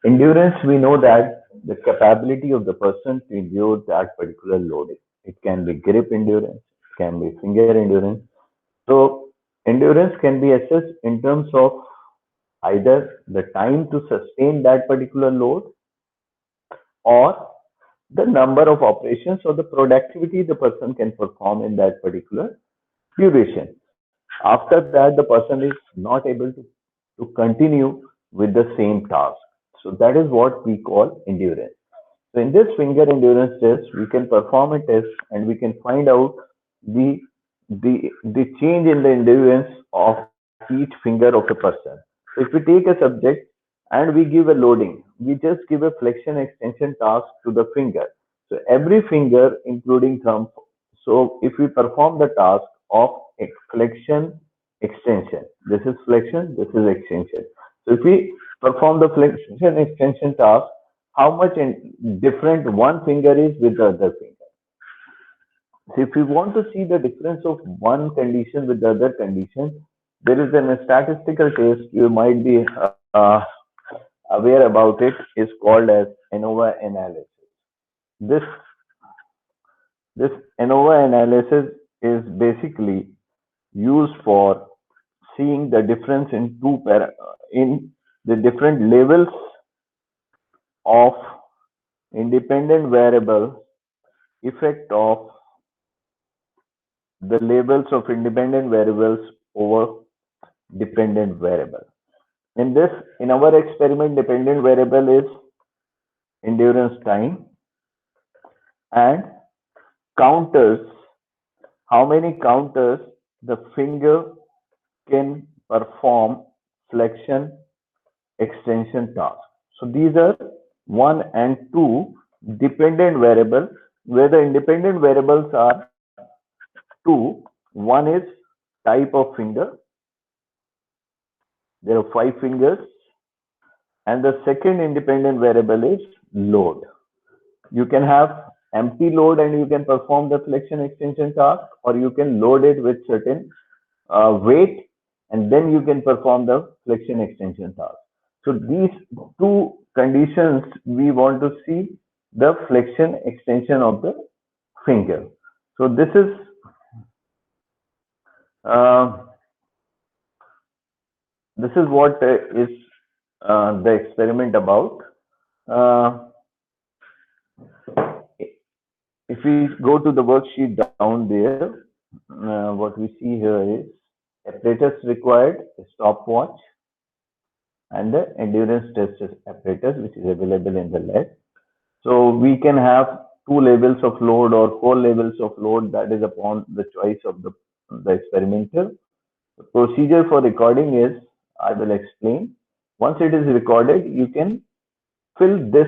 Endurance, we know that the capability of the person to endure that particular loading. It can be grip endurance, it can be finger endurance. So endurance can be assessed in terms of either the time to sustain that particular load or the number of operations or the productivity the person can perform in that particular duration. After that, the person is not able to continue with the same task. So that is what we call endurance. So in this finger endurance test, we can perform a test and we can find out the the change in the endurance of each finger of a person. So if we take a subject and we give a loading, we just give a flexion extension task to the finger. So every finger, including thumb. So if we perform the task of flexion extension, this is flexion, this is extension. So if we perform the flexion extension task, how much different one finger is with the other finger. So if you want to see the difference of one condition with the other condition, there is a statistical test you might be aware about it is called as ANOVA analysis. This this ANOVA analysis is basically used for seeing the difference in in the different levels of independent variable effect of the labels of independent variables over dependent variable. In this, in our experiment, dependent variable is endurance time and counters, how many counters the finger can perform flexion extension task. So these are one and two dependent variables where the independent variables are two. One is type of finger. There are five fingers. And the second independent variable is load. You can have empty load and you can perform the flexion extension task, or you can load it with certain weight and then you can perform the flexion extension task. So these two conditions we want to see the flexion extension of the finger. So uh, this is what is the experiment about. Uh, if we go to the worksheet down there, what we see here is apparatus required, a stopwatch, and the endurance test apparatus, which is available in the lab. So we can have two levels of load or four levels of load, that is upon the choice of the experimenter. The procedure for recording is, I will explain. Once it is recorded, you can fill this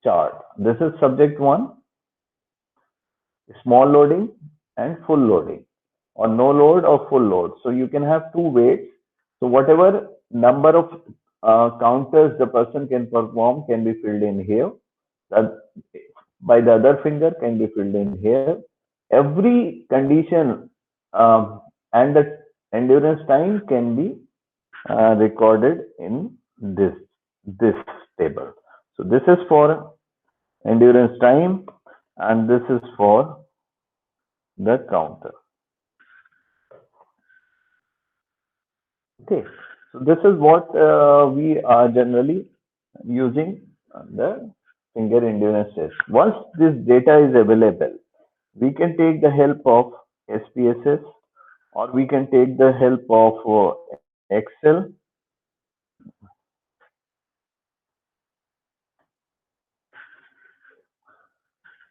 chart. This is subject one, small loading and full loading, or no load or full load. So you can have two weights. So whatever number of counters the person can perform can be filled in here. That by the other finger can be filled in here. Every condition and the endurance time can be recorded in this table. So this is for endurance time and this is for the counter. Okay, so this is what we are generally using the finger endurance test. Once this data is available, we can take the help of SPSS or we can take the help of Excel.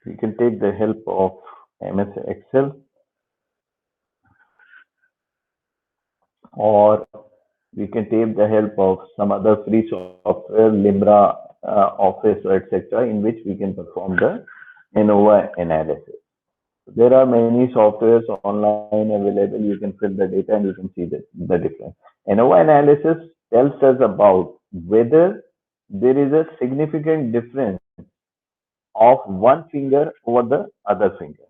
We can take the help of MS Excel or we can take the help of some other free software, Limbra, Office, or etc., in which we can perform the ANOVA analysis. There are many softwares online available. You can fill the data and you can see the difference. ANOVA analysis tells us about whether there is a significant difference of one finger over the other finger.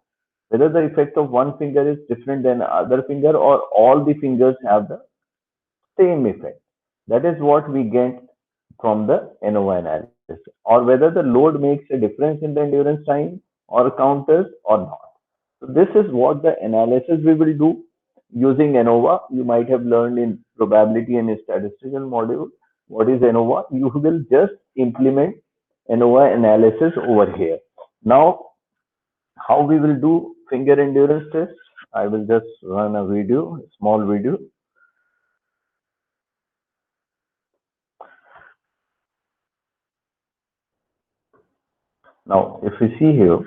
Whether the effect of one finger is different than other finger or all the fingers have the same effect. That is what we get from the ANOVA analysis, or whether the load makes a difference in the endurance time or counters or not. So this is what the analysis we will do using ANOVA. You might have learned in probability and statistical module. What is ANOVA? You will just implement ANOVA analysis over here. Now, how we will do finger endurance test? I will just run a video, a small video. Now, if we see here,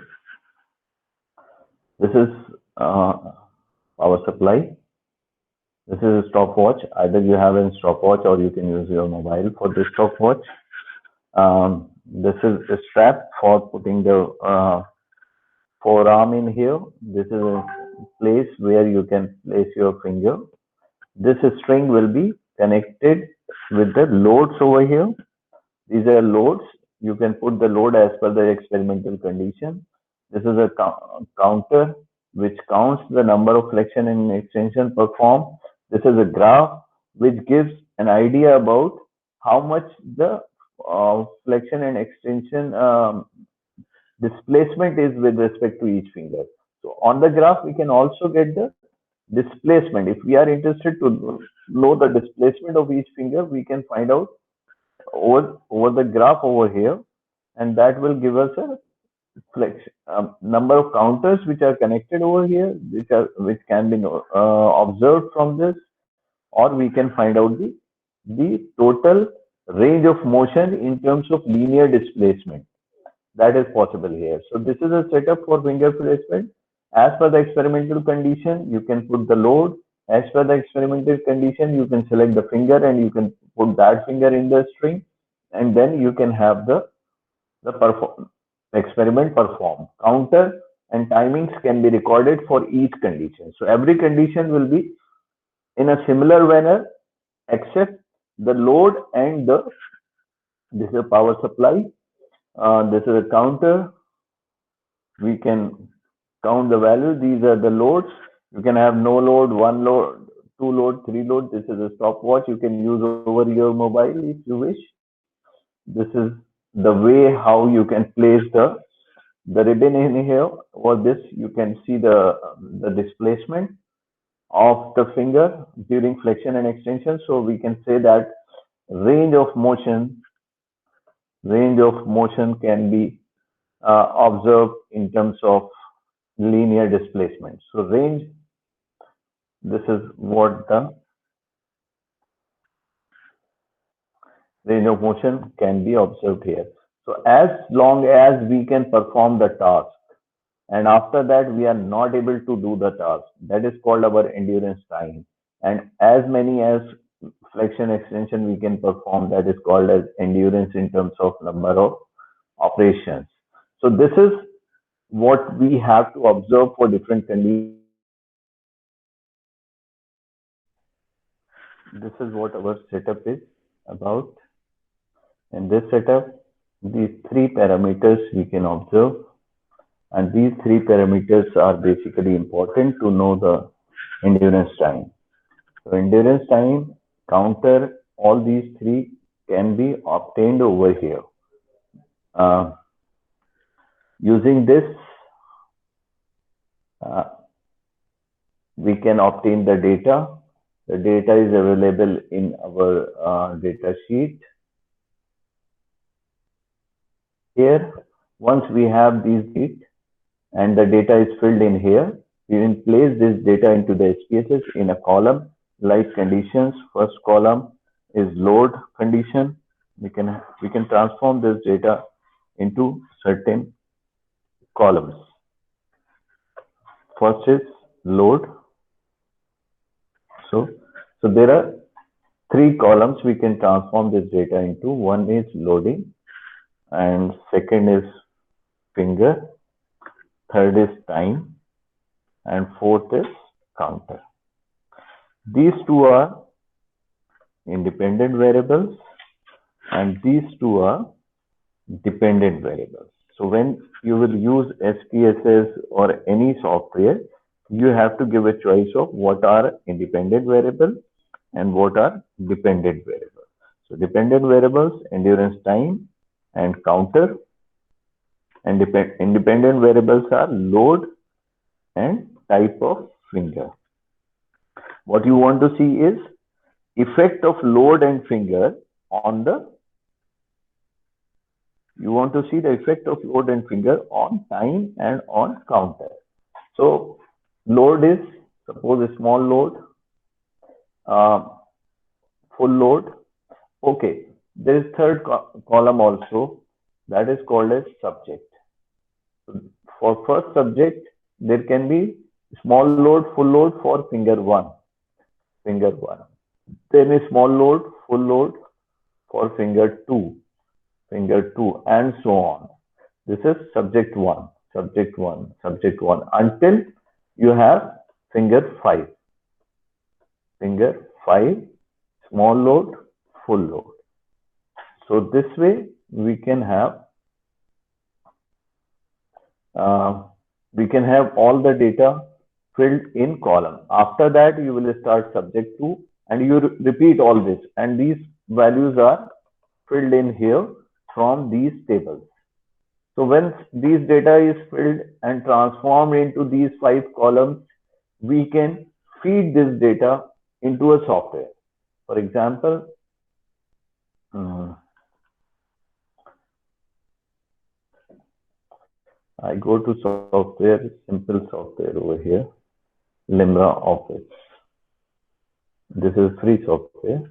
this is power supply. This is a stopwatch. Either you have a stopwatch or you can use your mobile for the stopwatch. This is a strap for putting the forearm in here. This is a place where you can place your finger. This string will be connected with the loads over here. These are loads. You can put the load as per the experimental condition. This is a counter which counts the number of flexion and extension performed. This is a graph which gives an idea about how much the flexion and extension displacement is with respect to each finger. So on the graph, we can also get the displacement. If we are interested to know the displacement of each finger, we can find out over the graph over here, and that will give us a flexion number of counters which are connected over here, which can be observed from this, or we can find out the total range of motion in terms of linear displacement. That is possible here. So this is a setup for finger placement. As per the experimental condition, you can put the load. As per the experimental condition, you can select the finger and you can put that finger in the string, and then you can have the experiment performed. Counter and timings can be recorded for each condition. So every condition will be in a similar manner, except the load and this is a power supply. This is a counter. We can count the value. These are the loads. You can have no load, one load, two load, three load. This is a stopwatch you can use over your mobile if you wish. This is the way how you can place the ribbon in here. Or this, you can see the displacement of the finger during flexion and extension. So we can say that range of motion can be observed in terms of linear displacement. So range, this is what the range of motion can be observed here. So as long as we can perform the task, and after that we are not able to do the task, that is called our endurance time. And as many as flexion extension we can perform, that is called as endurance in terms of number of operations. So this is what we have to observe for different conditions. This is what our setup is about. In this setup, these three parameters we can observe, and these three parameters are basically important to know the endurance time. So endurance time, counter, all these three can be obtained over here. Using this, we can obtain the data. The data is available in our data sheet. Here, once we have these data and the data is filled in here, we will place this data into the SPSS in a column like conditions. First column is load condition. We can transform this data into certain columns. First is load. So there are three columns we can transform this data into. One is loading, and second is finger, third is time, and fourth is counter. These two are independent variables and these two are dependent variables. So when you will use SPSS or any software, you have to give a choice of what are independent variable and what are dependent variable. So dependent variables, endurance time and counter, and independent variables are load and type of finger. What you want to see is effect of load and finger on the, you want to see the effect of load and finger on time and on counter. So load is, suppose a small load, uh, full load. Okay, there is third column also, that is called as subject. For first subject, there can be small load, full load for finger one. Then a small load, full load for finger two, and so on. This is subject one, subject one, subject one, until you have finger five, small load, full load. So this way uh, we can have all the data filled in column. After that, you will start subject two, and you repeat all this, and these values are filled in here from these tables. So once these data is filled and transformed into these five columns, we can feed this data into a software. For example, uh, I go to software, simple software over here, Limra Office. This is free software.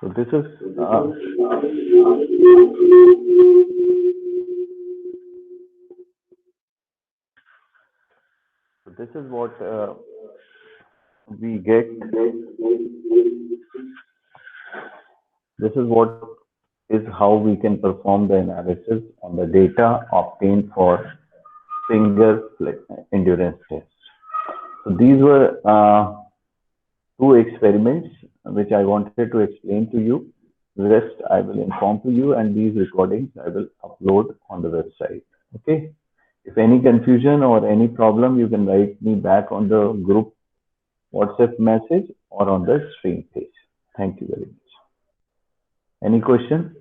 So this is uh, so this is what we get. This is what is how we can perform the analysis on the data obtained for finger endurance test. So these were two experiments which I wanted to explain to you. Rest I will inform to you, and these recordings I will upload on the website. Okay. If any confusion or any problem, you can write me back on the group WhatsApp message or on the stream page. Thank you very much. Any question?